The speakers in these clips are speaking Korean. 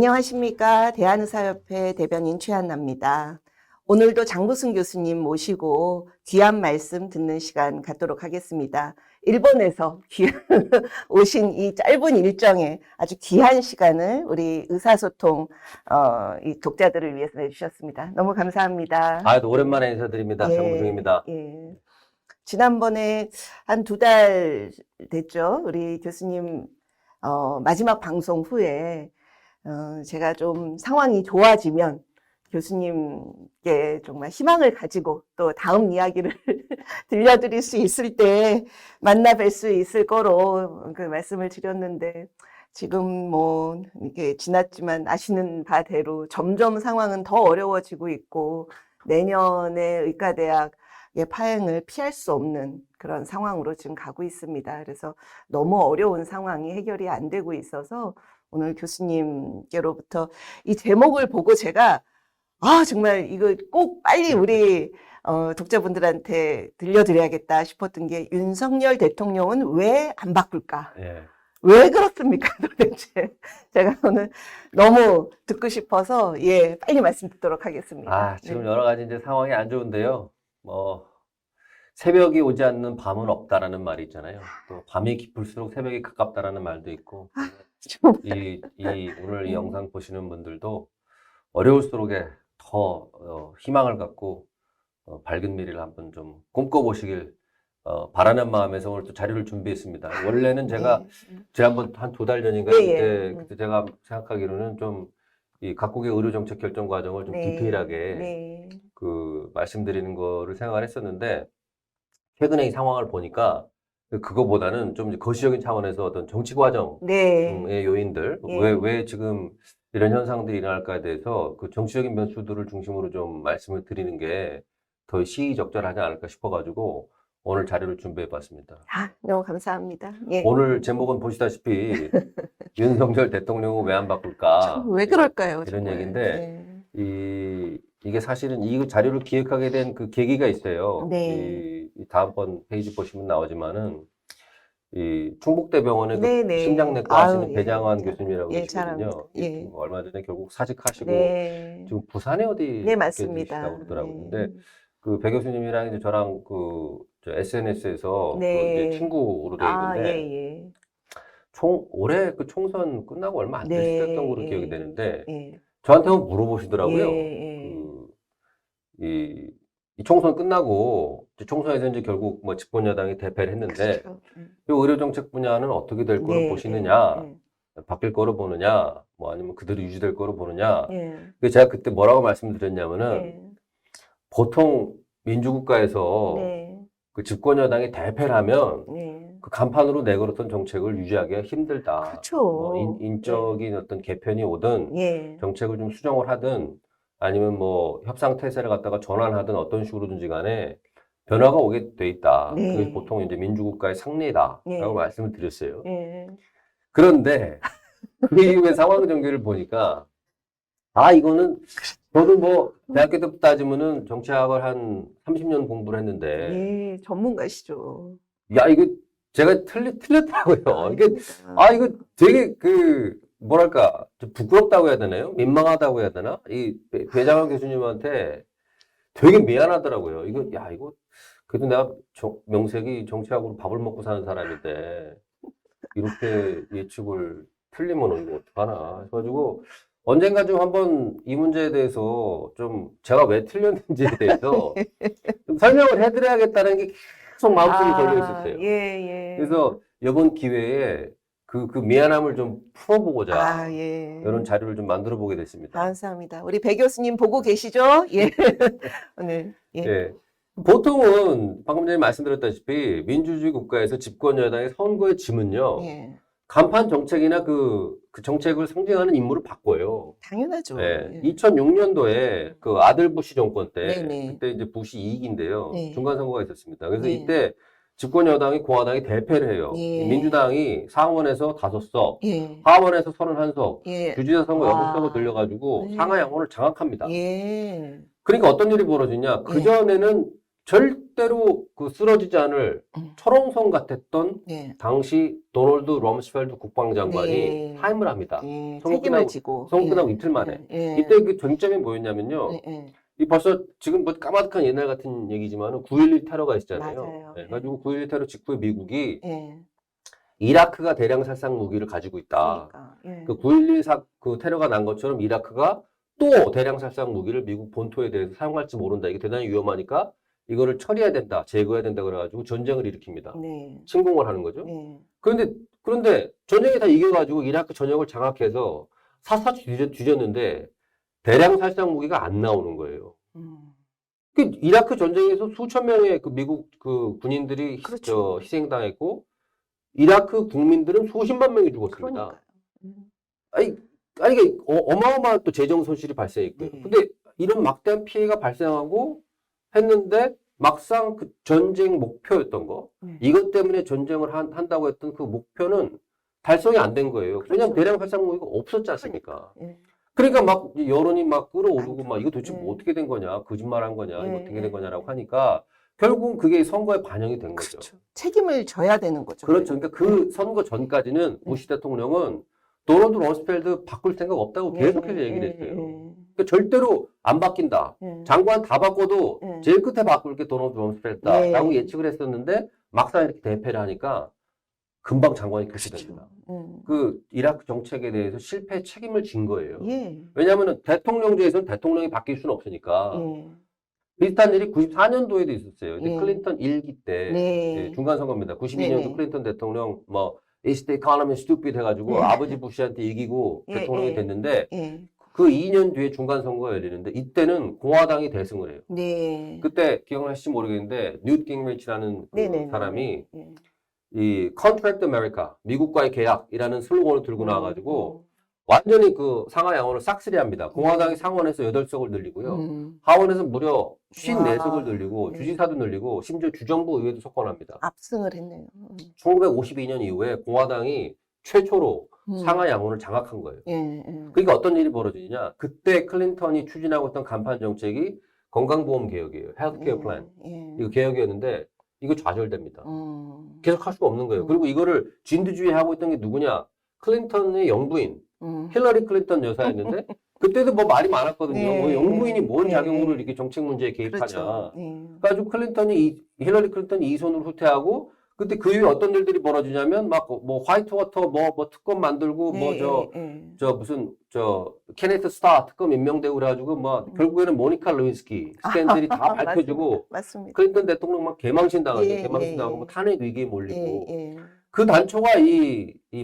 안녕하십니까. 대한의사협회 대변인 최한나입니다. 오늘도 장부승 교수님 모시고 귀한 말씀 듣는 시간 갖도록 하겠습니다. 일본에서 오신 이 짧은 일정에 아주 귀한 시간을 우리 의사소통 이 독자들을 위해서 내주셨습니다. 너무 감사합니다. 오랜만에 인사드립니다. 장부승입니다. 예. 지난번에 한 2달 됐죠. 우리 교수님 마지막 방송 후에 제가 좀 상황이 좋아지면 교수님께 정말 희망을 가지고 또 다음 이야기를 들려드릴 수 있을 때 만나 뵐 수 있을 거로 그 말씀을 드렸는데 지금 뭐 이렇게 지났지만 아시는 바대로 점점 상황은 더 어려워지고 있고 내년에 의과대학의 파행을 피할 수 없는 그런 상황으로 지금 가고 있습니다. 그래서 너무 어려운 상황이 해결이 안 되고 있어서 오늘 교수님께로부터 이 제목을 보고 제가 정말 이거 꼭 빨리 우리 독자분들한테 들려드려야겠다 싶었던 게 윤석열 대통령은 왜 안 바꿀까? 예. 왜 그렇습니까 도대체? 제가 오늘 너무 듣고 싶어서 빨리 말씀 듣도록 하겠습니다. 지금 여러 가지 이제 상황이 안 좋은데요. 새벽이 오지 않는 밤은 없다라는 말이 있잖아요. 또 밤이 깊을수록 새벽이 가깝다라는 말도 있고. 오늘 이 영상 보시는 분들도 어려울수록에 더 희망을 갖고 밝은 미래를 한번 좀 꿈꿔보시길 바라는 마음에서 오늘 또 자료를 준비했습니다. 원래는 제가 지난번 한 2달 전인가 그때 제가 생각하기로는 좀 이 각국의 의료 정책 결정 과정을 좀 디테일하게 말씀드리는 거를 생각을 했었는데 최근에 이 상황을 보니까 그거보다는 좀 거시적인 차원에서 어떤 정치 과정의 요인들, 왜 지금 이런 현상들이 일어날까에 대해서 그 정치적인 변수들을 중심으로 좀 말씀을 드리는 게 더 시의적절하지 않을까 싶어가지고 오늘 자료를 준비해봤습니다. 너무 감사합니다. 오늘 제목은 보시다시피 윤석열 대통령은 왜 안 바꿀까? 왜 그럴까요? 이런 정말. 얘기인데 이게 사실은 이 자료를 기획하게 된 그 계기가 있어요. 이 다음번 페이지 보시면 나오지만은 이 충북대병원의 그 심장내과 하시는 배장환 교수님이라고 계시거든요. 얼마 전에 결국 사직하시고 지금 부산에 어디 맞습니다. 계시다고 그러더라고요. 근데 그 배 교수님이랑 이제 저랑 저 SNS에서 이제 친구로 돼 있는데 올해 그 총선 끝나고 얼마 안 되셨던 걸로 기억이 되는데 저한테 한번 물어보시더라고요. 이 총선 끝나고 총선에서 이제 결국 뭐 집권 여당이 대패를 했는데 이 의료 정책 분야는 어떻게 될 거로 보시느냐, 바뀔 거로 보느냐, 뭐 아니면 그대로 유지될 거로 보느냐. 그래서 제가 그때 뭐라고 말씀드렸냐면은 보통 민주국가에서 그 집권 여당이 대패를 하면 그 간판으로 내걸었던 정책을 유지하기가 힘들다. 그렇죠. 인적인 어떤 개편이 오든 정책을 좀 수정을 하든 아니면 뭐 협상 태세를 갖다가 전환하든 어떤 식으로든지 간에 변화가 오게 돼 있다. 그게 보통 이제 민주국가의 상례다라고 말씀을 드렸어요. 그런데 그 이후에 상황 전개를 보니까 이거는 저도 뭐 대학교 때부터 따지면은 정치학을 한 30년 공부를 했는데 전문가시죠. 이거 제가 틀렸더라고요. 이거 되게 뭐랄까, 좀 부끄럽다고 해야 되나요? 민망하다고 해야 되나? 이 배장환 교수님한테 되게 미안하더라고요. 이거, 그래도 내가 명색이 정치학으로 밥을 먹고 사는 사람인데, 이렇게 예측을 틀리면 이거 어떡하나. 그래가지고, 언젠가 좀 한번 이 문제에 대해서 좀 제가 왜 틀렸는지에 대해서 좀 설명을 해드려야겠다는 게 계속 마음속에 걸려 있었어요. 그래서 이번 기회에 그 미안함을 좀 풀어보고자 이런 자료를 좀 만들어 보게 됐습니다. 감사합니다. 우리 배 교수님 보고 계시죠? 오늘 보통은 방금 전에 말씀드렸다시피 민주주의 국가에서 집권 여당의 선거의 짐은요. 간판 정책이나 그 정책을 상징하는 인물을 바꿔요. 당연하죠. 2006년도에 그 아들 부시 정권 때 그때 이제 부시 2기인데요. 중간 선거가 있었습니다. 그래서 이때 집권 여당이 공화당이 대패를 해요. 민주당이 상원에서 5석, 하원에서 31석, 주지사 선거 6석을 들려가지고 상하 양원을 장악합니다. 그러니까 어떤 일이 벌어지냐? 그전에는 절대로 그 쓰러지지 않을 철옹성 같았던 네. 당시 도널드 럼스펠드 국방장관이 네. 타임을 합니다. 네. 선거 책임을 끝나고, 지고. 선거 끝나고 예. 이틀 만에. 예. 이때 그 쟁점이 뭐였냐면요. 예. 예. 이 벌써 지금 뭐 까마득한 옛날 같은 얘기지만 9.11 테러가 있었잖아요. 맞아요. 네, 가지고 9.11 테러 직후에 미국이 예. 이라크가 대량 살상 무기를 가지고 있다. 그러니까. 예. 그 9.11 그 테러가 난 것처럼 이라크가 또 대량 살상 무기를 미국 본토에 대해서 사용할지 모른다. 이게 대단히 위험하니까 이거를 처리해야 된다. 제거해야 된다. 그래가지고 전쟁을 일으킵니다. 네. 침공을 하는 거죠. 네. 그런데 전쟁에 다 이겨가지고 이라크 전역을 장악해서 사사치 뒤졌는데 대량 살상 무기가 안 나오는 거예요. 그 이라크 전쟁에서 수천 명의 그 미국 그 군인들이 그렇죠. 희생당했고 이라크 국민들은 수십만 명이 죽었습니다. 그러니까요. 아니 이게 어마어마한 또 재정 손실이 발생했고요. 네. 근데 이런 막대한 피해가 발생하고 했는데 막상 그 전쟁 목표였던 거, 네. 이것 때문에 전쟁을 한다고 했던 그 목표는 달성이 안 된 거예요. 그렇죠. 왜냐하면 대량 살상 무기가 없었지 않습니까? 예. 그러니까 막 여론이 막 끌어오르고 막 이거 도대체 네. 뭐 어떻게 된 거냐, 거짓말한 거냐, 이거 네. 어떻게 된 거냐라고 하니까 결국은 그게 선거에 반영이 된 거죠. 그렇죠. 책임을 져야 되는 거죠. 그렇죠. 그러니까 그 선거 전까지는 부시 대통령은 도널드 럼스펠드 바꿀 생각 없다고 계속해서 얘기를 했어요. 그러니까 절대로 안 바뀐다. 장관 다 바꿔도 제일 끝에 바꿀 게 도널드 럼스펠드다라고 예측을 했었는데 막상 이렇게 대패를 하니까 금방 장관이 교체됩니다. 그 이라크 정책에 대해서 실패 책임을 진 거예요. 왜냐하면 대통령제에서는 대통령이 바뀔 수는 없으니까. 비슷한 일이 94년도에도 있었어요. 이제 클린턴 1기 때 중간 선거입니다. 92년도 클린턴 대통령 Is the economy stupid 해가지고 아버지 부시한테 이기고 대통령이 됐는데 그 2년 뒤에 중간 선거가 열리는데 이때는 공화당이 대승을 해요. 그때 기억나실지 모르겠는데 뉴트 깅리치라는 그 사람이 이 Contract America, 미국과의 계약이라는 슬로건을 들고 나와가지고 완전히 그 상하 양원을 싹쓸이합니다. 공화당이 상원에서 8석을 늘리고요. 하원에서 무려 54석을 늘리고 주지사도 늘리고 심지어 주정부 의회도 석권합니다. 압승을 했네요. 1952년 이후에 공화당이 최초로 상하 양원을 장악한 거예요. 그러니까 어떤 일이 벌어지냐? 그때 클린턴이 추진하고 있던 간판 정책이 건강보험 개혁이에요. 헬스케어 플랜. 이거 개혁이었는데 이거 좌절됩니다. 계속 할 수가 없는 거예요. 그리고 이거를 진두지휘하고 있던 게 누구냐? 클린턴의 영부인. 힐러리 클린턴 여사였는데 그때도 뭐 말이 많았거든요. 영부인이 뭔 자격으로 이렇게 정책 문제에 개입하냐. 그렇죠. 그래가지고 힐러리 클린턴이 이 손으로 후퇴하고 그때 그 이후에 어떤 일들이 벌어지냐면 막 뭐 화이트워터 뭐 특검 만들고 무슨 케네트 스타 특검 임명되고 그래가지고 뭐 결국에는 모니카 루인스키 스캔들이 다 밝혀지고 맞습니다. 클린턴 대통령 막 개망신 당하죠. 개망신 당하고 뭐 탄핵 위기에 몰리고 그 단초가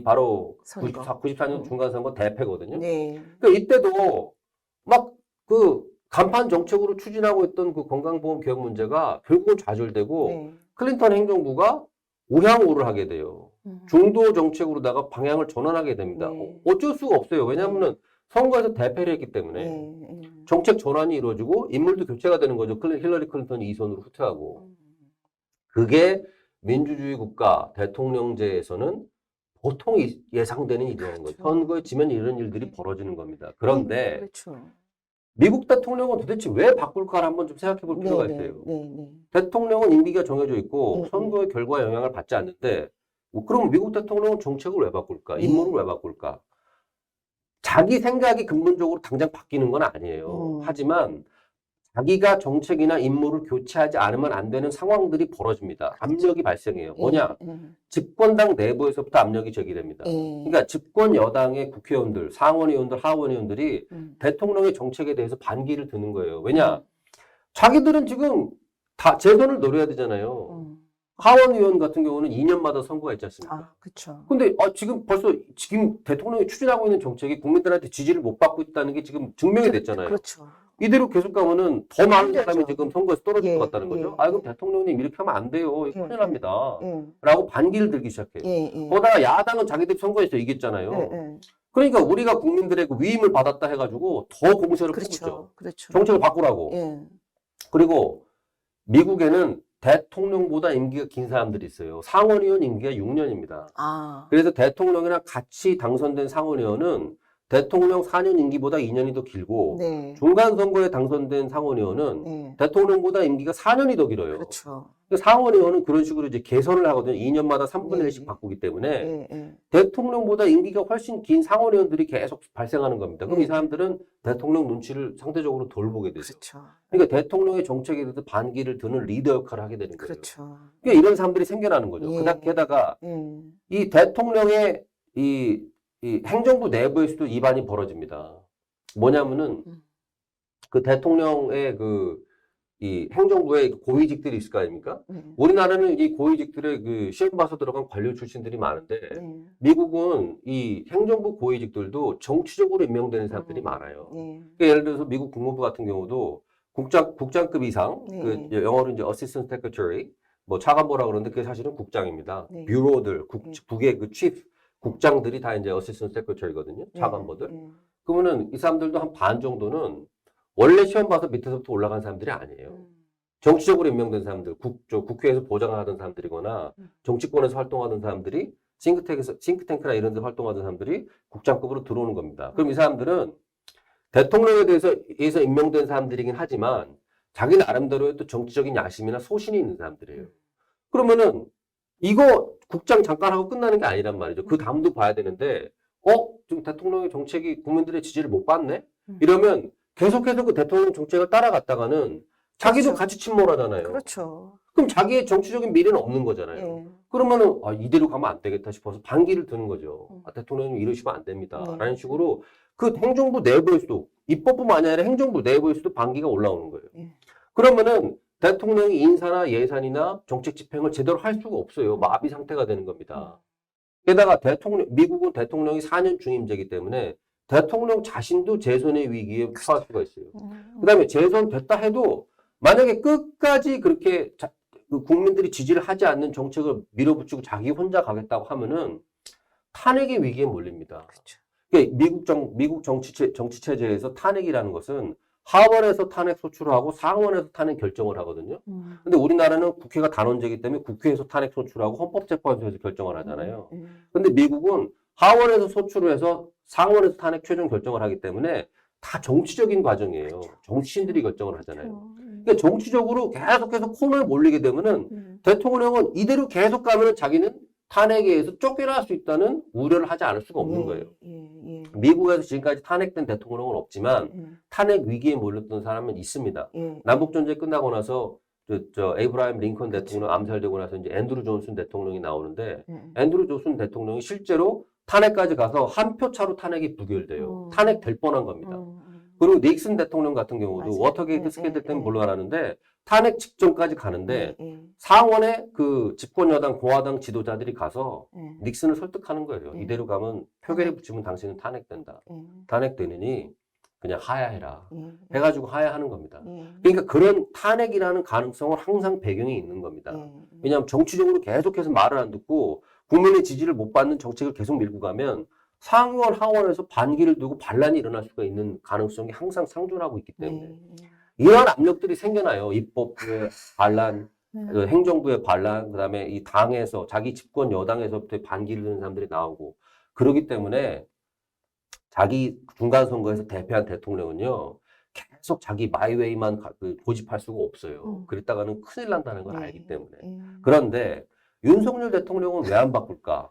바로 선거. 94년 중간선거 대패거든요. 그러니까 이때도 막 그 간판 정책으로 추진하고 있던 그 건강보험 개혁 문제가 결국은 좌절되고 클린턴 행정부가 우향우를 하게 돼요. 중도 정책으로다가 방향을 전환하게 됩니다. 어쩔 수가 없어요. 왜냐하면 선거에서 대패를 했기 때문에 정책 전환이 이루어지고 인물도 교체가 되는 거죠. 힐러리 클린턴이 이 손으로 후퇴하고. 그게 민주주의 국가 대통령제에서는 보통 예상되는 일이라는 거죠. 선거에 지면 이런 일들이 벌어지는 겁니다. 그런데 미국 대통령은 도대체 왜 바꿀까를 한번 좀 생각해 볼 필요가 있어요. 대통령은 임기가 정해져 있고 선거의 결과에 영향을 받지 않는데 그럼 미국 대통령은 정책을 왜 바꿀까? 인물을 왜 바꿀까? 자기 생각이 근본적으로 당장 바뀌는 건 아니에요. 하지만 자기가 정책이나 인물을 교체하지 않으면 안 되는 상황들이 벌어집니다. 압력이 발생해요. 뭐냐? 집권당 내부에서부터 압력이 제기됩니다. 그러니까 집권 여당의 국회의원들, 상원의원들, 하원의원들이 대통령의 정책에 대해서 반기를 드는 거예요. 왜냐? 자기들은 지금 다 재선을 노려야 되잖아요. 하원의원 같은 경우는 2년마다 선거가 있지 않습니까? 근데 지금 대통령이 추진하고 있는 정책이 국민들한테 지지를 못 받고 있다는 게 지금 증명이 됐잖아요. 이대로 계속 가면은 더 많은 사람이 지금 선거에서 떨어질 것 같다는 거죠. 그럼 대통령님 이렇게 하면 안 돼요. 이거 큰일 납니다. 라고 반기를 들기 시작해요. 거기다가 야당은 자기들 선거에서 이겼잖아요. 그러니까 우리가 국민들의 그 위임을 받았다 해가지고 더 공세를 퍼붓죠. 정책을 바꾸라고. 그리고 미국에는 대통령보다 임기가 긴 사람들이 있어요. 상원의원 임기가 6년입니다. 그래서 대통령이랑 같이 당선된 상원의원은 대통령 4년 임기보다 2년이 더 길고 네. 중간 선거에 당선된 상원의원은 네. 대통령보다 임기가 4년이 더 길어요. 그렇죠. 상원의원은 그런 식으로 이제 개선을 하거든요. 2년마다 3분의 네. 1씩 바꾸기 때문에 예, 예. 대통령보다 임기가 훨씬 긴 상원의원들이 계속 발생하는 겁니다. 그럼 네. 이 사람들은 대통령 눈치를 상대적으로 덜 보게 되죠. 그렇죠. 그러니까 대통령의 정책에 대해서 반기를 드는 리더 역할을 하게 되는 거예요. 그렇죠. 그러니까 이런 사람들이 생겨나는 거죠. 예. 게다가 예. 이 대통령의 이 행정부 내부에서도 이반이 벌어집니다. 뭐냐면은 그 대통령의 이 행정부의 고위직들이 있을 거 아닙니까? 우리나라는 이 고위직들의 그 시험 봐서 들어간 관료 출신들이 많은데 미국은 이 행정부 고위직들도 정치적으로 임명되는 사람들이 많아요. 그러니까 예를 들어서 미국 국무부 같은 경우도 국장급 이상, 그 영어로 이제 Assistant Secretary, 뭐 차관보라 그러는데 그게 사실은 국장입니다. 뷰로들, 북의 그 chief 국장들이 다 이제 Assistant Secretary거든요. 차관보들. 그러면은 이 사람들도 한 반 정도는 원래 시험 봐서 밑에서부터 올라간 사람들이 아니에요. 정치적으로 임명된 사람들, 국회에서 보좌하던 사람들이거나 정치권에서 활동하던 사람들이 싱크탱크나 이런 데 활동하던 사람들이 국장급으로 들어오는 겁니다. 그럼 이 사람들은 대통령에 대해서 임명된 사람들이긴 하지만 자기 나름대로의 또 정치적인 야심이나 소신이 있는 사람들이에요. 그러면은 이거 국장 잠깐 하고 끝나는 게 아니란 말이죠. 그 다음도 봐야 되는데 지금 대통령의 정책이 국민들의 지지를 못 받네? 이러면 계속해서 그 대통령 정책을 따라갔다가는 자기도 그렇죠. 같이 침몰하잖아요. 그렇죠. 그럼 자기의 정치적인 미래는 없는 거잖아요. 예. 그러면은 이대로 가면 안 되겠다 싶어서 반기를 드는 거죠. 대통령님 이러시면 안 됩니다. 네. 라는 식으로 그 행정부 내부에서도 입법뿐만 아니라 행정부 내부에서도 반기가 올라오는 거예요. 그러면은 대통령이 인사나 예산이나 정책 집행을 제대로 할 수가 없어요. 마비 상태가 되는 겁니다. 게다가 미국은 대통령이 4년 중임제이기 때문에 대통령 자신도 재선의 위기에 처할 수가 있어요. 그 다음에 재선됐다 해도 만약에 끝까지 그렇게 그 국민들이 지지를 하지 않는 정책을 밀어붙이고 자기 혼자 가겠다고 하면은 탄핵의 위기에 몰립니다. 그렇죠. 그러니까 미국 정치 체제에서 탄핵이라는 것은 하원에서 탄핵 소추를 하고 상원에서 탄핵 결정을 하거든요. 근데 우리나라는 국회가 단원제이기 때문에 국회에서 탄핵 소추를 하고 헌법재판소에서 결정을 하잖아요. 근데 미국은 하원에서 소추를 해서 상원에서 탄핵 최종 결정을 하기 때문에 다 정치적인 과정이에요. 정치인들이 결정을 하잖아요. 그러니까 정치적으로 계속해서 코너에 몰리게 되면은 대통령은 이대로 계속 가면은 자기는 탄핵에 의해서 쫓겨날 수 있다는 우려를 하지 않을 수가 없는 거예요. 미국에서 지금까지 탄핵된 대통령은 없지만 탄핵 위기에 몰렸던 사람은 있습니다. 남북전쟁 끝나고 나서 에이브라임 링컨 대통령 암살되고 나서 이제 앤드루 존슨 대통령이 나오는데 앤드루 존슨 대통령이 실제로 탄핵까지 가서 한 표 차로 탄핵이 부결돼요. 탄핵될 뻔한 겁니다. 그리고 닉슨 대통령 같은 경우도 맞아요. 워터게이트 스캔들 때문에 물러나는데 탄핵 직전까지 가는데 상원의 그 집권 여당 공화당 지도자들이 가서 닉슨을 설득하는 거예요. 이대로 가면 표결에 붙이면 당신은 탄핵된다. 탄핵되느니 그냥 하야해라. 해가지고 하야하는 겁니다. 그러니까 그런 탄핵이라는 가능성은 항상 배경이 있는 겁니다. 왜냐하면 정치적으로 계속해서 말을 안 듣고 국민의 지지를 못 받는 정책을 계속 밀고 가면 상원, 하원에서 반기를 두고 반란이 일어날 수가 있는 가능성이 항상 상존하고 있기 때문에 이러한 압력들이 생겨나요. 입법부의 반란, 행정부의 반란, 그다음에 이 당에서 자기 집권 여당에서부터 반기를 드는 사람들이 나오고 그러기 때문에 자기 중간 선거에서 대패한 대통령은요 계속 자기 마이웨이만 고집할 수가 없어요. 그랬다가는 큰일 난다는 걸 알기 때문에. 그런데 윤석열 대통령은 왜 안 바꿀까?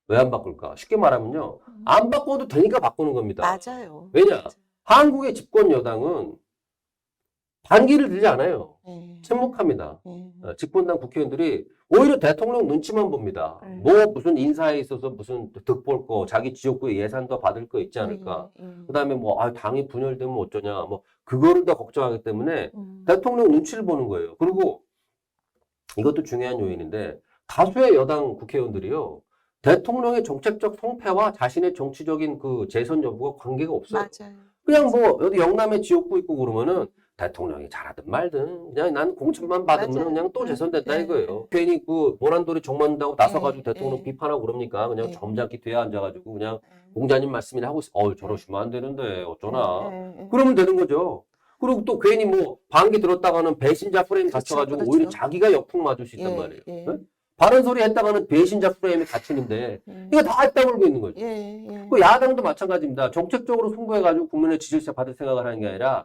왜 안 바꿀까? 쉽게 말하면요. 안 바꿔도 되니까 바꾸는 겁니다. 맞아요. 왜냐? 한국의 집권 여당은 반기를 들지 않아요. 침묵합니다. 집권당 국회의원들이 오히려 대통령 눈치만 봅니다. 뭐 무슨 인사에 있어서 무슨 득 볼 거, 자기 지역구에 예산 더 받을 거 있지 않을까. 그다음에 뭐 당이 분열되면 어쩌냐. 뭐 그거를 더 걱정하기 때문에 대통령 눈치를 보는 거예요. 그리고 이것도 중요한 요인인데 다수의 여당 국회의원들이요. 대통령의 정책적 성패와 자신의 정치적인 그 재선 여부가 관계가 없어요. 맞아요. 그냥 뭐 어디 영남에 지역구 있고 그러면은 대통령이 잘하든 말든 그냥 난 공천만 받으면 맞아요. 그냥 또 재선된다 네. 이거예요. 괜히 그 모란돌이 정만다고 나서가지고 대통령 네. 비판하고 그럽니까? 그냥 네. 점잖게 뒤에 앉아가지고 그냥 공자님 말씀이나 하고 있어. 저러시면 안 되는데 어쩌나. 네. 그러면 되는 거죠. 그리고 또 괜히 뭐 반기 들었다가는 배신자 프레임 그렇죠, 갖춰가지고 그렇죠. 오히려 자기가 역풍 맞을 수 있단 말이에요. 네? 바른 소리 했다가는 배신자 프레임에 갇히는데 이거 다 했다 물고 있는 거죠. 예, 예. 그 야당도 마찬가지입니다. 정책적으로 승부해가지고 국민의 지지를 받을 생각을 하는 게 아니라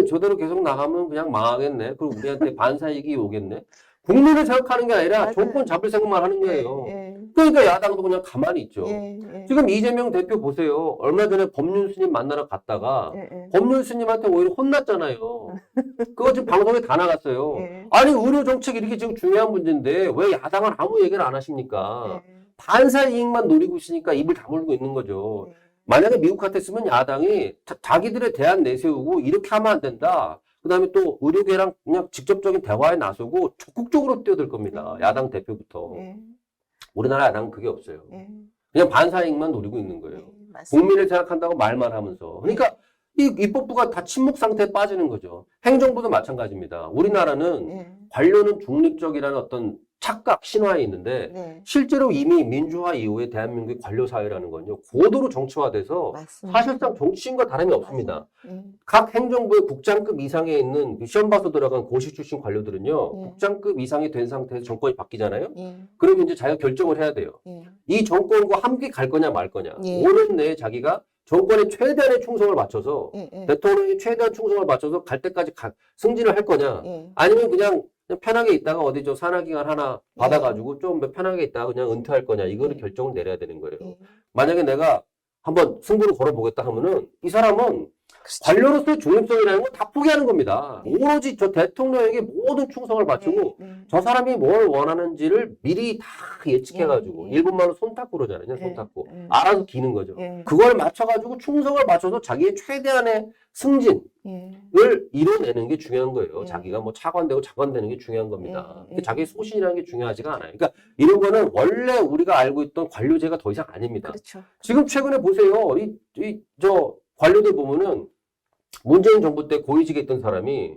저대로 계속 나가면 그냥 망하겠네. 그리고 우리한테 반사이익이 오겠네. 국민을 생각하는 게 아니라 맞아요. 정권 잡을 생각만 하는 거예요. 예, 그러니까 야당도 그냥 가만히 있죠. 예, 예. 지금 이재명 대표 보세요. 얼마 전에 법률 스님 만나러 갔다가 예, 예. 법률 스님한테 오히려 혼났잖아요. 그거 지금 방송에 다 나갔어요. 예. 아니 의료 정책이 이렇게 지금 중요한 문제인데 왜 야당은 아무 얘기를 안 하십니까? 예. 반사 이익만 노리고 있으니까 입을 다물고 있는 거죠. 만약에 미국 같았으면 야당이 자기들에 대한 내세우고 이렇게 하면 안 된다. 그 다음에 또 의료계랑 그냥 직접적인 대화에 나서고 적극적으로 뛰어들 겁니다. 야당 대표부터. 예. 우리나라 야당은 그게 없어요. 예. 그냥 반사이익만 노리고 있는 거예요. 예, 맞습니다. 국민을 생각한다고 말만 하면서. 그러니까 이 입법부가 다 침묵 상태에 빠지는 거죠. 행정부도 마찬가지입니다. 우리나라는 예. 관료는 중립적이라는 어떤 착각, 신화에 있는데 네. 실제로 이미 민주화 이후에 대한민국의 관료 사회라는 건요. 고도로 정치화돼서 맞습니다. 사실상 정치인과 다름이 없습니다. 예. 각 행정부의 국장급 이상에 있는 시험 봐서 들어간 고시 출신 관료들은요. 예. 국장급 이상이 된 상태에서 정권이 바뀌잖아요. 예. 그러면 이제 자기가 결정을 해야 돼요. 예. 이 정권과 함께 갈 거냐 말 거냐. 예. 5년 내에 자기가 정권의 최대한의 충성을 맞춰서 예. 예. 대통령이 최대한 충성을 맞춰서 갈 때까지 승진을 할 거냐. 예. 아니면 그냥 편하게 있다가 어디 저 산하기관 하나 받아가지고 좀 편하게 있다가 그냥 은퇴할 거냐. 이거를 결정을 내려야 되는 거예요. 예. 만약에 내가 한번 승부를 걸어보겠다 하면은 이 사람은 그렇죠. 관료로서의 중립성이라는 걸 다 포기하는 겁니다. 네. 오로지 저 대통령에게 모든 충성을 바치고 네. 저 사람이 뭘 원하는지를 미리 다 예측해가지고 예. 일본말로 손탁구로 하잖아요. 예. 손탁구. 예. 알아서 기는 거죠. 예. 그걸 맞춰가지고 충성을 맞춰서 자기의 최대한의 승진을 예. 이뤄내는 게 중요한 거예요. 예. 자기가 뭐 차관되고 장관되는 게 중요한 겁니다. 예. 자기의 소신이라는 게 중요하지가 않아요. 그러니까 이런 거는 원래 우리가 알고 있던 관료제가 더 이상 아닙니다. 그렇죠. 지금 최근에 보세요. 저 관료들 보면은 문재인 정부 때 고위직에 있던 사람이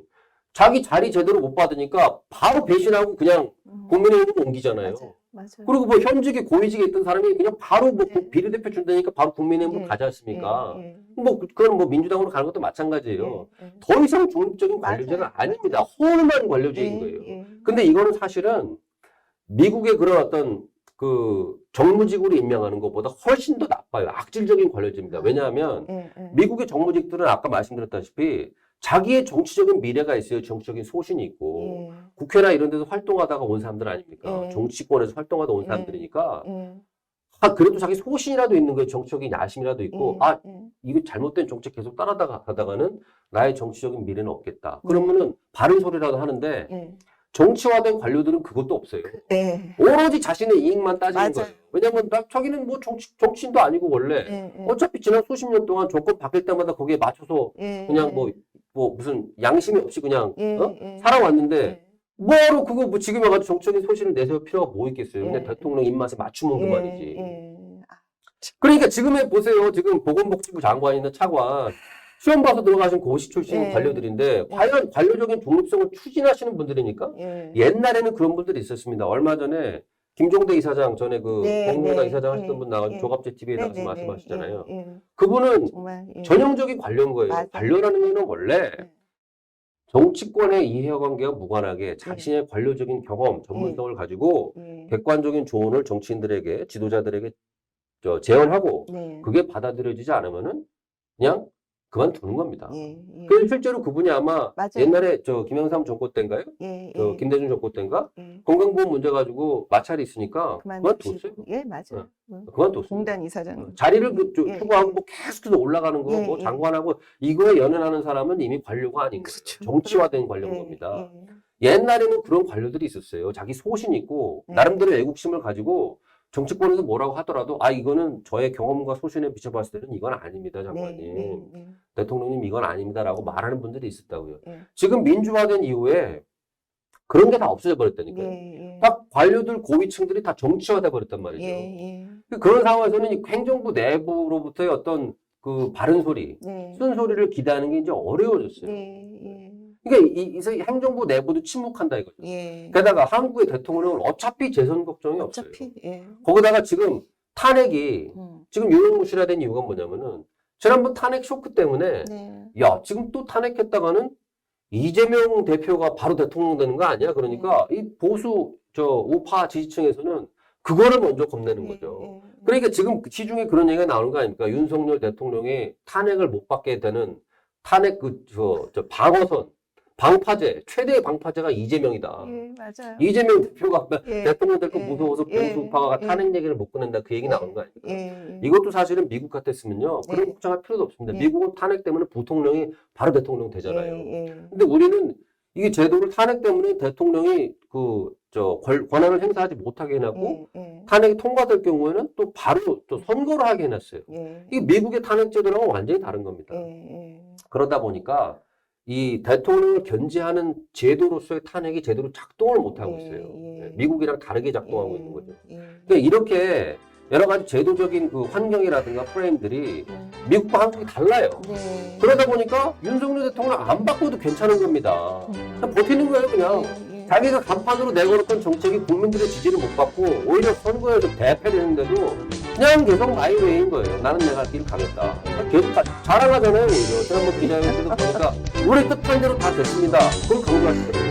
자기 자리 제대로 못 받으니까 바로 배신하고 그냥 국민의힘으로 옮기잖아요. 맞아요. 맞아요. 그리고 뭐 현직에 고위직에 있던 사람이 그냥 바로 뭐 네. 비례대표 준다니까 바로 국민의힘으로 예. 가지 않습니까? 예. 뭐 그건 뭐 민주당으로 가는 것도 마찬가지예요. 예. 예. 더 이상 중립적인 맞아요. 관료제가 아닙니다. 허름한 관료제인 예. 거예요. 예. 근데 이거는 사실은 미국의 그런 어떤 그 정무직으로 임명하는 것보다 훨씬 더 나빠요. 악질적인 관료제입니다. 왜냐하면 예. 예. 미국의 정무직들은 아까 말씀드렸다시피 자기의 정치적인 미래가 있어요. 정치적인 소신이 있고 예. 국회나 이런 데서 활동하다가 온 사람들 아닙니까? 예. 정치권에서 활동하다 온 예. 사람들이니까 예. 그래도 자기 소신이라도 있는 거예요. 정치적인 야심이라도 있고 예. 이거 잘못된 정책 계속 따라가다가는 나의 정치적인 미래는 없겠다. 그러면은 바른 소리라도 하는데 예. 정치화된 관료들은 그것도 없어요. 네. 오로지 자신의 이익만 따지는 맞아요. 거예요. 왜냐면 자기는 뭐 정치인도 아니고 원래 예. 예. 어차피 지난 수십 년 동안 정권 바뀔 때마다 거기에 맞춰서 예. 그냥 뭐 무슨 양심이 없이 그냥 예. 예. 살아왔는데 예. 뭐로 그거 뭐 지금에 가지고 정치적인 소신을 내세울 필요가 뭐 있겠어요. 그냥 예. 대통령 입맛에 맞추면 예. 그만이지. 예. 그러니까 지금에 보세요. 지금 보건복지부 장관이나 차관 시험 봐서 들어가신 고시 출신 예. 관료들인데 과연 관료적인 중립성을 추진하시는 분들입니까? 예. 옛날에는 그런 분들이 있었습니다. 얼마 전에 김종대 이사장 전에 그 네, 법무부 네, 이사장 네, 하셨던 분 나와서 예. 조갑제 TV에 나와서 네, 네, 말씀하시잖아요. 예. 예. 그분은 정말 예. 전형적인 관료인 거예요. 맞아요. 관료라는 거는 원래 예. 정치권의 이해관계와 무관하게 자신의 관료적인 경험, 전문성을 가지고 예. 객관적인 조언을 정치인들에게, 지도자들에게 제언하고 네. 그게 받아들여지지 않으면은 그냥 그만두는 겁니다. 예. 예. 그래서 실제로 그분이 아마 맞아요. 옛날에 김영삼 정권 때인가요? 예. 김대중 정권 때인가? 예. 건강보험 문제 가지고 마찰이 있으니까 그만뒀어요. 그만두시고. 예, 맞아요. 그만뒀어요. 공단 이사장. 자리를 예, 추구하고 뭐 계속해서 올라가는 거, 예, 뭐 예. 장관하고 이거에 연연하는 사람은 이미 관료가 아닌 거예요. 그렇죠. 정치화된 관료인 예, 겁니다. 예. 옛날에는 그런 관료들이 있었어요. 자기 소신 있고 나름대로 애국심을 가지고 정치권에서 뭐라고 하더라도 이거는 저의 경험과 소신에 비춰봤을 때는 이건 아닙니다, 장관님. 네. 대통령님 이건 아닙니다라고 말하는 분들이 있었다고요. 예. 지금 민주화된 이후에 그런 게 다 없어져 버렸다니까요. 예. 딱 관료들 고위층들이 다 정치화돼 버렸단 말이죠. 예. 그런 상황에서는 이 행정부 내부로부터의 어떤 그 바른 소리, 네. 쓴소리를 기대하는 게 이제 어려워졌어요. 예. 그러니까 이 행정부 내부도 침묵한다 이거죠. 예. 게다가 한국의 대통령은 어차피 재선 걱정이 없어요. 어차피 예. 거기다가 지금 탄핵이 음. 지금 유명무실화된 이유가 뭐냐면은 지난번 탄핵 쇼크 때문에 네. 야 지금 또 탄핵했다가는 이재명 대표가 바로 대통령 되는 거 아니야? 그러니까 이 보수 우파 지지층에서는 그거를 먼저 겁내는 거죠. 그러니까 지금 시중에 그런 얘기가 나오는 거 아닙니까? 윤석열 대통령이 탄핵을 못 받게 되는 탄핵 방어선, 방파제, 최대의 방파제가 이재명이다. 예, 맞아요. 이재명 대표가 예, 대통령 될 거 예, 무서워서 예, 보수파가 예. 탄핵 얘기를 못 꺼낸다. 그 얘기 나오는 거 아닙니까? 예, 이것도 사실은 미국 같았으면요. 그런 예. 걱정할 필요도 없습니다. 예. 미국은 탄핵 때문에 부통령이 바로 대통령 되잖아요. 예, 예. 근데 우리는 이게 제도를 탄핵 때문에 대통령이 권한을 행사하지 못하게 해놨고 예, 탄핵이 통과될 경우에는 또 바로 또 선거를 하게 해놨어요. 예, 이게 미국의 탄핵 제도랑은 완전히 다른 겁니다. 예, 그러다 보니까 이 대통령을 견제하는 제도로서의 탄핵이 제대로 작동을 못하고 있어요. 예. 미국이랑 다르게 작동하고 있는 거죠. 예, 그러니까 이렇게 여러 가지 제도적인 그 환경이라든가 프레임들이 미국과 한국이 달라요. 네. 그러다 보니까 윤석열 대통령 안 바꿔도 괜찮은 겁니다. 그냥 버티는 거예요, 그냥. 예. 자기가 간판으로 내걸었던 정책이 국민들의 지지를 못 받고 오히려 선거에서 대패를 했는데도 그냥 계속 마이웨이인 거예요. 나는 내가 길 가겠다. 계속 자랑하잖아요. 지난번 기자회견 때도 보니까 우리 뜻한 대로 다 됐습니다. 그걸 강조하시더라고요.